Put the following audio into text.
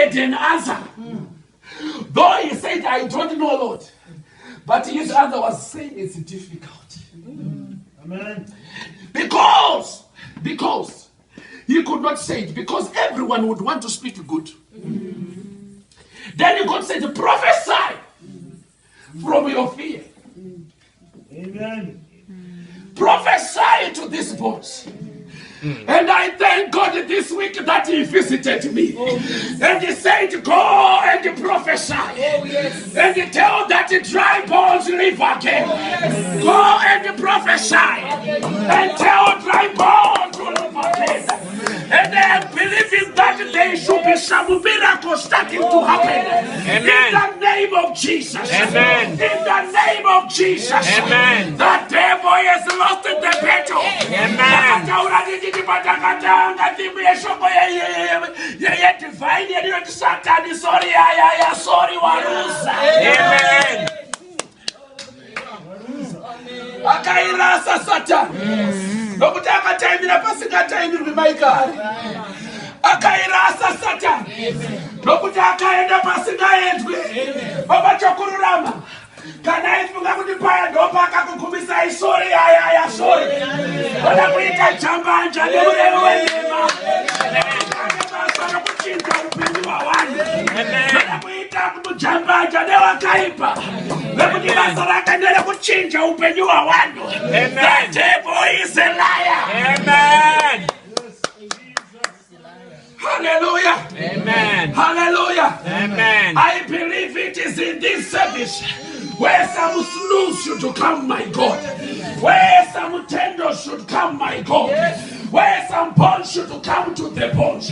needed an answer. Though he said, I don't know, Lord. But his answer was saying it's difficult. Amen. Because he could not say it, because everyone would want to speak good. Then God said, prophesy from your fear. Amen. Prophesy to these bones. And I thank God this week that he visited me. And he said, go and prophesy. And he tell that the dry bones live again. Go and prophesy. And tell dry bones to live again. And I am believing that there should be some miracles starting to happen. Amen. In the name of Jesus. Amen. In the name of Jesus. Amen. The devil has lost the battle. Amen. Amen. Akairasa Satan. Nokuti akataimira pasingatayimirwi maikari. Akairasa Satan. Nokuti akaenda pasingaendwi. Baba chokururama. Kana ifunga kuti paya ndopa akakukumisa isori ya sori. Kana kuita chambanja nemurevo wendema. Kana kuchinja upenyu hwavanhu. Kana kuita chambanja nevakaipa. Nekuti basa rake nderekuchinja upenyu hwavanhu. The devil is a liar. Amen. Hallelujah. Amen. Hallelujah. Amen. I believe it is in this service where some snooze should come, my God. Where some tendons should come, my God. Where some bones should come to the bones.